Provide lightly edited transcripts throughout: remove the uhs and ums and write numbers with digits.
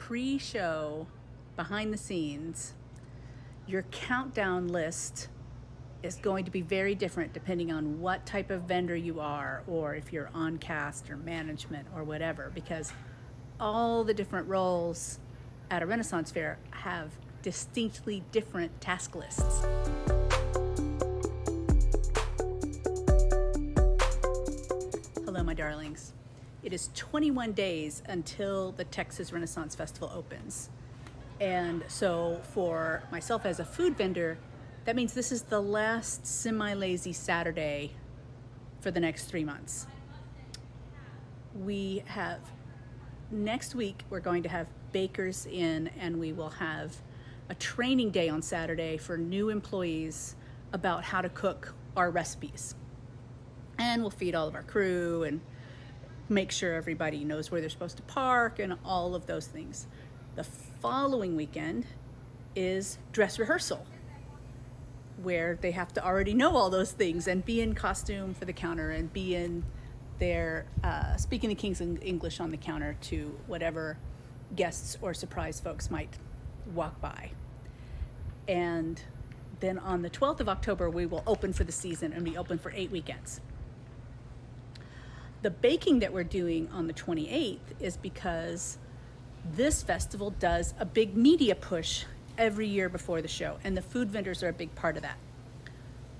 pre-show, behind the scenes, your countdown list is going to be very different depending on what type of vendor you are, or if you're on cast or management or whatever, because all the different roles at a Renaissance fair have distinctly different task lists. Hello, my darlings. It is 21 days until the Texas Renaissance Festival opens. And so for myself as a food vendor, that means this is the last semi-lazy Saturday for the next 3 months. We have, next week, we're going to have bakers in, and we will have a training day on Saturday for new employees about how to cook our recipes. And we'll feed all of our crew and make sure everybody knows where they're supposed to park and all of those things. The following weekend is dress rehearsal, where they have to already know all those things and be in costume for the counter and be in their speaking the King's English on the counter to whatever guests or surprise folks might walk by. And then on the 12th of October, we will open for the season and be open for 8 weekends. The baking that we're doing on the 28th is because this festival does a big media push every year before the show, and the food vendors are a big part of that.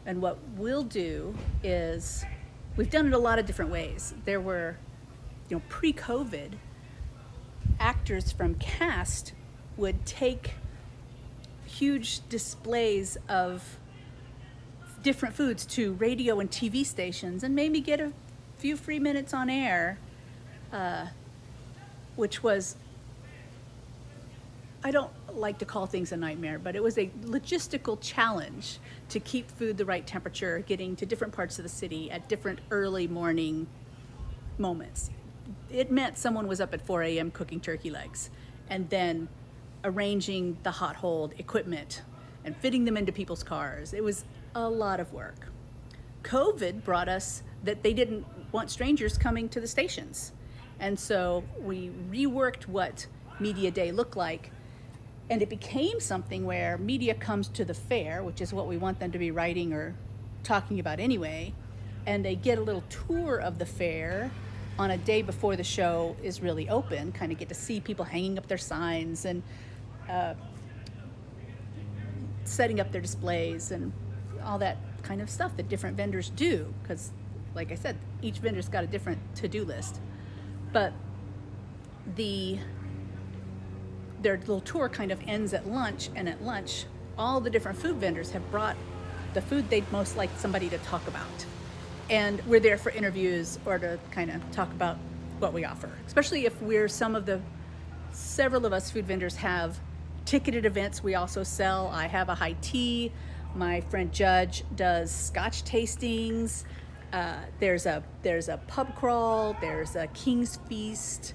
And what we'll do is, we've done it a lot of different ways. There were, pre-COVID, actors from cast would take huge displays of different foods to radio and TV stations and maybe get a few free minutes on air, which was, I don't like to call things a nightmare, but it was a logistical challenge to keep food the right temperature, getting to different parts of the city at different early morning moments. It meant someone was up at 4 a.m. cooking turkey legs and then arranging the hot hold equipment and fitting them into people's cars. It was a lot of work. COVID brought us that they didn't want strangers coming to the stations. And so we reworked what Media Day looked like. And it became something where media comes to the fair, which is what we want them to be writing or talking about anyway, and they get a little tour of the fair on a day before the show is really open, kind of get to see people hanging up their signs and setting up their displays and all that kind of stuff that different vendors do, because like I said, each vendor's got a different to-do list. But their little tour kind of ends at lunch, and at lunch, all the different food vendors have brought the food they'd most like somebody to talk about. And we're there for interviews or to kind of talk about what we offer, especially if several of us food vendors have ticketed events we also sell. I have a high tea. My friend Judge does scotch tastings. There's a pub crawl. There's a King's Feast.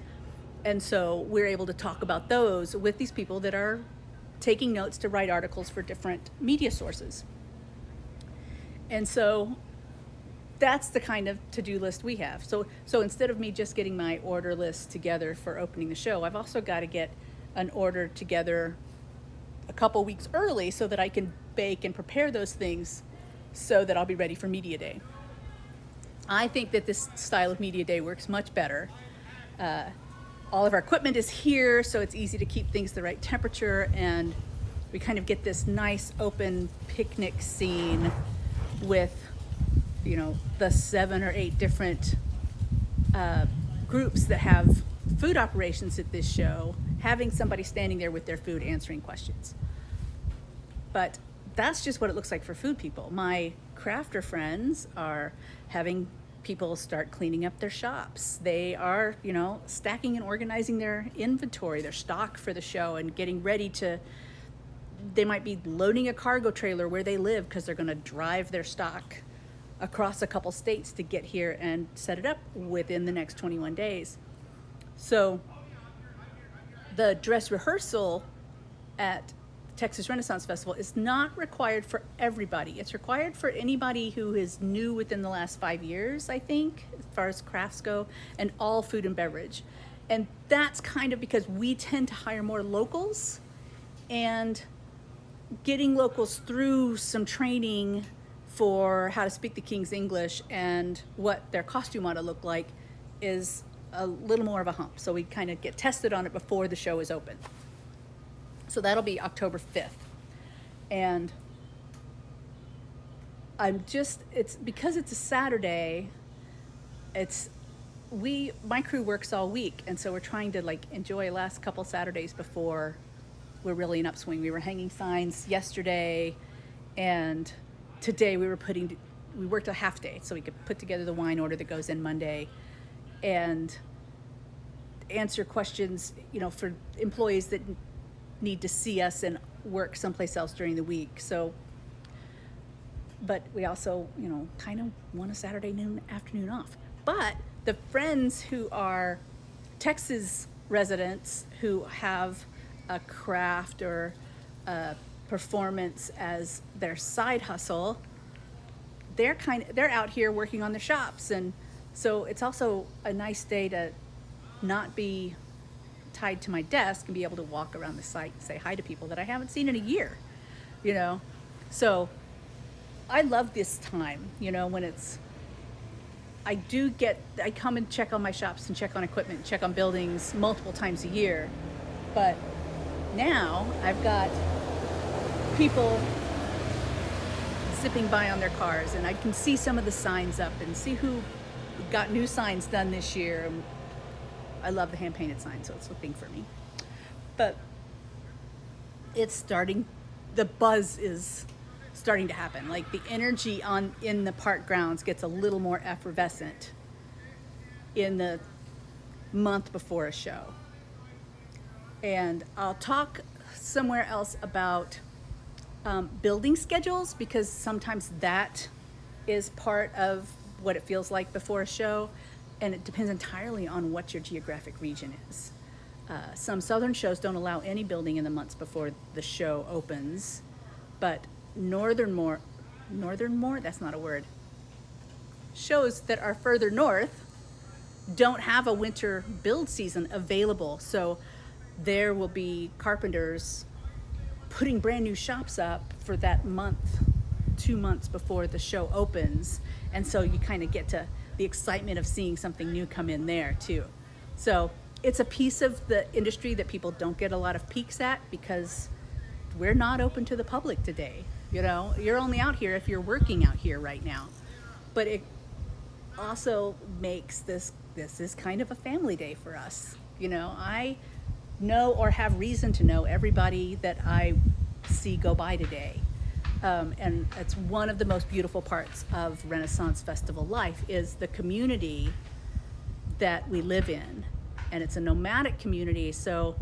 And so we're able to talk about those with these people that are taking notes to write articles for different media sources. And so that's the kind of to-do list we have. So instead of me just getting my order list together for opening the show, I've also got to get an order together a couple weeks early so that I can bake and prepare those things so that I'll be ready for Media Day. I think that this style of Media Day works much better. All of our equipment is here, so it's easy to keep things the right temperature, and we kind of get this nice open picnic scene with, the 7 or 8 different groups that have food operations at this show, having somebody standing there with their food answering questions. But that's just what it looks like for food people. My crafter friends are having people start cleaning up their shops. They are, stacking and organizing their inventory, their stock for the show, and getting ready they might be loading a cargo trailer where they live because they're going to drive their stock across a couple states to get here and set it up within the next 21 days. So the dress rehearsal at Texas Renaissance Festival is not required for everybody. It's required for anybody who is new within the last 5 years, I think, as far as crafts go, and all food and beverage. And that's kind of because we tend to hire more locals, and getting locals through some training for how to speak the King's English and what their costume ought to look like is a little more of a hump. So we kind of get tested on it before the show is open. So that'll be October 5th. And it's because it's a Saturday, my crew works all week, and so we're trying to like enjoy the last couple Saturdays before we're really in upswing. We were hanging signs yesterday, and today we worked a half day so we could put together the wine order that goes in Monday and answer questions, for employees that need to see us and work someplace else during the week. So, but we also, kind of want a Saturday afternoon off. But the friends who are Texas residents who have a craft or a performance as their side hustle, they're out here working on their shops, and so it's also a nice day to not be tied to my desk and be able to walk around the site and say hi to people that I haven't seen in a year, So I love this time, when I come and check on my shops and check on equipment, check on buildings multiple times a year. But now I've got people zipping by on their cars, and I can see some of the signs up and see who got new signs done this year. I love the hand-painted sign, so it's looking for me. But it's starting, the buzz is starting to happen. Like the energy in the park grounds gets a little more effervescent in the month before a show. And I'll talk somewhere else about building schedules, because sometimes that is part of what it feels like before a show, and it depends entirely on what your geographic region is. Some southern shows don't allow any building in the months before the show opens, but that's not a word. Shows that are further north don't have a winter build season available, so there will be carpenters putting brand new shops up for that month, 2 months before the show opens, and so you kind of get to the excitement of seeing something new come in there too. So it's a piece of the industry that people don't get a lot of peeks at because we're not open to the public today. You're only out here if you're working out here right now. But it also makes this is kind of a family day for us. I know or have reason to know everybody that I see go by today. And it's one of the most beautiful parts of Renaissance Festival life is the community that we live in. And it's a nomadic community, so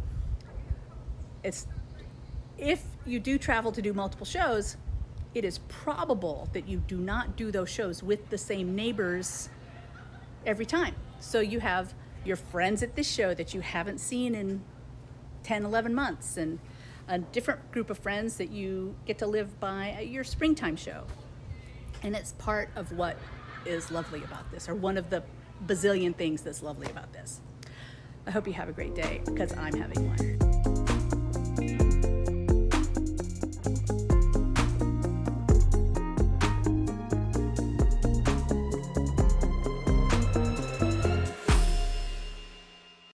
if you do travel to do multiple shows, it is probable that you do not do those shows with the same neighbors every time. So you have your friends at this show that you haven't seen in 10, 11 months, and a different group of friends that you get to live by at your springtime show. And it's part of what is lovely about this, or one of the bazillion things that's lovely about this. I hope you have a great day, because I'm having one.